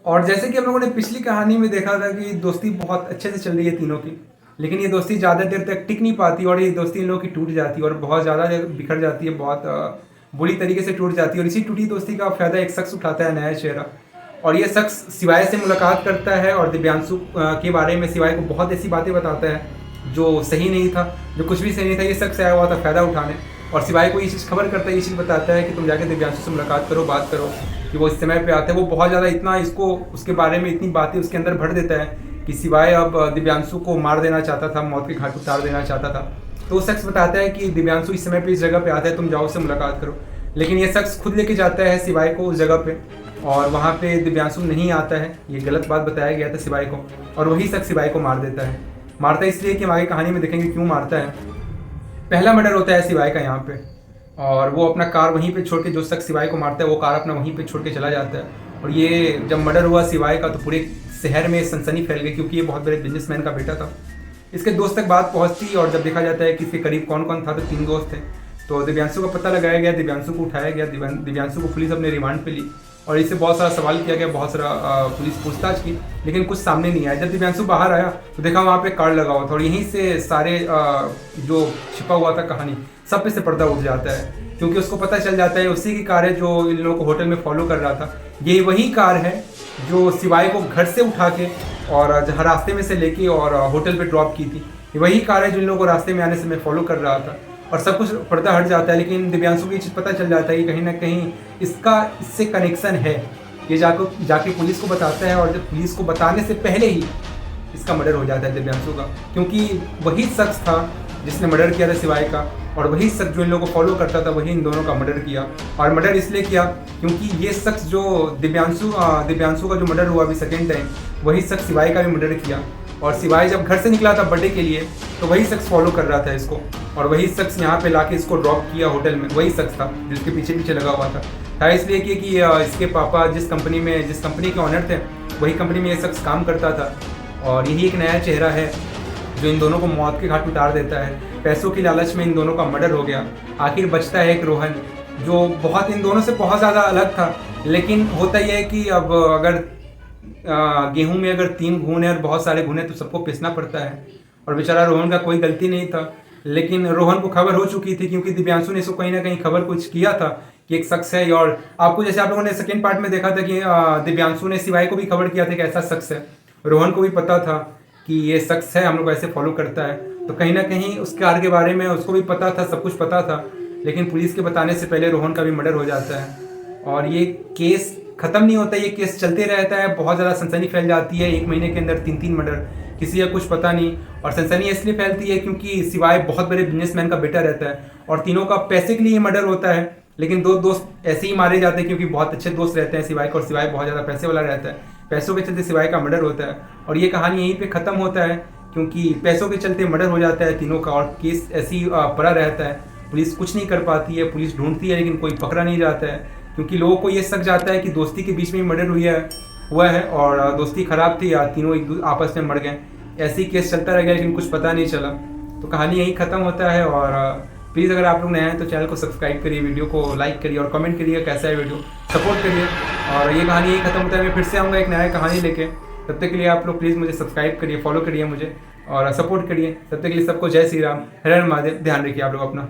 और जैसे कि हम लोगों ने पिछली कहानी में देखा था कि दोस्ती बहुत अच्छे से चल रही है तीनों की, लेकिन ये दोस्ती ज़्यादा देर तक टिक नहीं पाती और ये दोस्ती इन लोगों की टूट जाती है और बहुत ज़्यादा बिखर जाती है, बहुत बुरी तरीके से टूट जाती है। और इसी टूटी दोस्ती का फ़ायदा एक शख्स उठाता है, नया चेहरा। और ये शख्स सिवाय से मुलाकात करता है और दिव्यांशु के बारे में सिवाय को बहुत ऐसी बातें बताता है जो सही नहीं था, जो कुछ भी सही नहीं था। ये शख्स आया हुआ था फ़ायदा उठाने, और सिवाय को ये चीज़ खबर करता है, ये चीज़ बताता है कि तुम जाके दिव्यांशु से मुलाकात करो, बात करो कि वो इस समय पे आता है। वो बहुत ज़्यादा इतना इसको उसके बारे में इतनी बातें उसके अंदर भर देता है कि सिवाय अब दिव्यांशु को मार देना चाहता था, मौत के घाट उतार देना चाहता था। तो वो शख्स बताता है कि दिव्यांशु इस समय पे इस जगह पे आता है, तुम जाओ उससे मुलाकात करो। लेकिन ये शख्स खुद लेके जाता है सिवाय को उस जगह पे, और वहाँ पे दिव्यांशु नहीं आता है। ये गलत बात बताया गया था सिवाय को, और वही शख्स सिवाय को मार देता है। मारता है इसलिए कि हम आगे कहानी में देखेंगे क्यों मारता है। पहला मर्डर होता है सिवाय का यहाँ पे, और वो अपना कार वहीं पे छोड़ के, जो शख्स सिवाय को मारता है वो कार अपना वहीं पे छोड़ के चला जाता है। और ये जब मर्डर हुआ सिवाय का तो पूरे शहर में सनसनी फैल गई, क्योंकि ये बहुत बड़े बिजनेसमैन का बेटा था। इसके दोस्त तक बात पहुंचती और जब देखा जाता है कि इसके करीब कौन कौन था, तो 3 दोस्त थे। तो दिव्यांशु का पता लगाया गया, दिव्यांशु को उठाया गया, दिव्यांशु को पुलिस अपने रिमांड पे ली और इससे बहुत सारा सवाल किया गया, बहुत सारा पुलिस पूछताछ की, लेकिन कुछ सामने नहीं आया। जब दिव्यांशु बाहर आया तो देखा वहाँ पे कार्ड लगा हुआ था, और यहीं से सारे जो छिपा हुआ था कहानी, सब पे से पर्दा उठ जाता है, क्योंकि उसको पता चल जाता है उसी की कार है जो इन लोगों को होटल में फॉलो कर रहा था। ये वही कार है जो सिवाय को घर से उठा के और जहाँ रास्ते में से लेके और होटल पे ड्रॉप की थी। ये वही कार है जो इन लोगों को रास्ते में आने से मैं फॉलो कर रहा था, और सब कुछ पर्दा हट जाता है। लेकिन दिव्यांशु को ये चीज़ पता चल जाता है कि कहीं ना कहीं इससे कनेक्शन है। ये जाके पुलिस को बताता है, और जब पुलिस को बताने से पहले ही इसका मर्डर हो जाता है दिव्यांशु का, क्योंकि वही शख्स था जिसने मर्डर किया था सिवाय का, और वही शख्स जो इन लोगों को फॉलो करता था वही इन दोनों का मर्डर किया। और मर्डर इसलिए किया क्योंकि ये शख्स जो दिव्यांशु का जो मर्डर हुआ अभी सेकेंड टाइम, वही शख्स सिवाय का भी मर्डर किया। और सिवाय जब घर से निकला था बर्थडे के लिए तो वही शख्स फॉलो कर रहा था इसको, और वही शख्स यहाँ पे लाके इसको ड्रॉप किया होटल में। वही शख्स था जिसके पीछे पीछे लगा हुआ था इसलिए कि इसके पापा जिस कंपनी के ऑनर थे, वही कंपनी में ये शख्स काम करता था। और यही एक नया चेहरा है जो इन दोनों को मौत के घाट उतार देता है। पैसों की लालच में इन दोनों का मर्डर हो गया। आखिर बचता है एक रोहन, जो बहुत इन दोनों से बहुत ज़्यादा अलग था। लेकिन होता यह है कि अब अगर गेहूं में अगर 3 घून है और बहुत सारे घून है तो सबको पिसना पड़ता है, और बेचारा रोहन का कोई गलती नहीं था। लेकिन रोहन को खबर हो चुकी थी, क्योंकि दिव्यांशु ने इसको कहीं ना कहीं खबर कुछ किया था कि एक शख्स है। और आपको जैसे आप लोगों ने सेकेंड पार्ट में देखा था कि दिव्यांशु ने सिवाय को भी खबर किया था कि ऐसा शख्स है। रोहन को भी पता था कि ये शख्स है, हम लोग ऐसे फॉलो करता है, तो कहीं ना कहीं उसके कार के बारे में उसको भी पता था, सब कुछ पता था। लेकिन पुलिस के बताने से पहले रोहन का भी मर्डर हो जाता है, और ये केस ख़त्म नहीं होता, ये केस चलते रहता है। बहुत ज़्यादा सनसनी फैल जाती है, 1 महीने के अंदर 3 मर्डर, किसी का कुछ पता नहीं। और सनसनी इसलिए फैलती है क्योंकि सिवाय बहुत बड़े बिजनेसमैन का बेटा रहता है, और तीनों का पैसे के लिए मर्डर होता है। लेकिन 2 दोस्त ऐसे ही मारे जाते हैं क्योंकि बहुत अच्छे दोस्त रहते हैं सिवाय का, और सिवाय बहुत ज़्यादा पैसे वाला रहता है। पैसों के चलते सिवाय का मर्डर होता है, और ये कहानी यहीं पे ख़त्म होता है, क्योंकि पैसों के चलते मर्डर हो जाता है तीनों का, और केस ऐसी पड़ा रहता है। पुलिस कुछ नहीं कर पाती है, पुलिस ढूंढती है लेकिन कोई पकड़ा नहीं जाता है, क्योंकि लोगों को ये शक जाता है कि दोस्ती के बीच में ही मर्डर हुआ है और दोस्ती खराब थी या तीनों आपस में मर गए। ऐसे ही केस चलता रह गया लेकिन कुछ पता नहीं चला। तो कहानी यहीं ख़त्म होता है। और प्लीज़ अगर आप लोग नए हैं तो चैनल को सब्सक्राइब करिए, वीडियो को लाइक करिए और कमेंट करिए कैसा है वीडियो, सपोर्ट करिए। और ये कहानी यहीं ख़त्म होता है। मैं फिर से आऊँगा एक नया कहानी लेके। तब तक के लिए आप लोग प्लीज़ मुझे सब्सक्राइब करिए, फॉलो करिए मुझे और सपोर्ट करिए। तब तक के लिए सबको जय श्री राम, हर हर महादेव। ध्यान रखिए आप लोग अपना।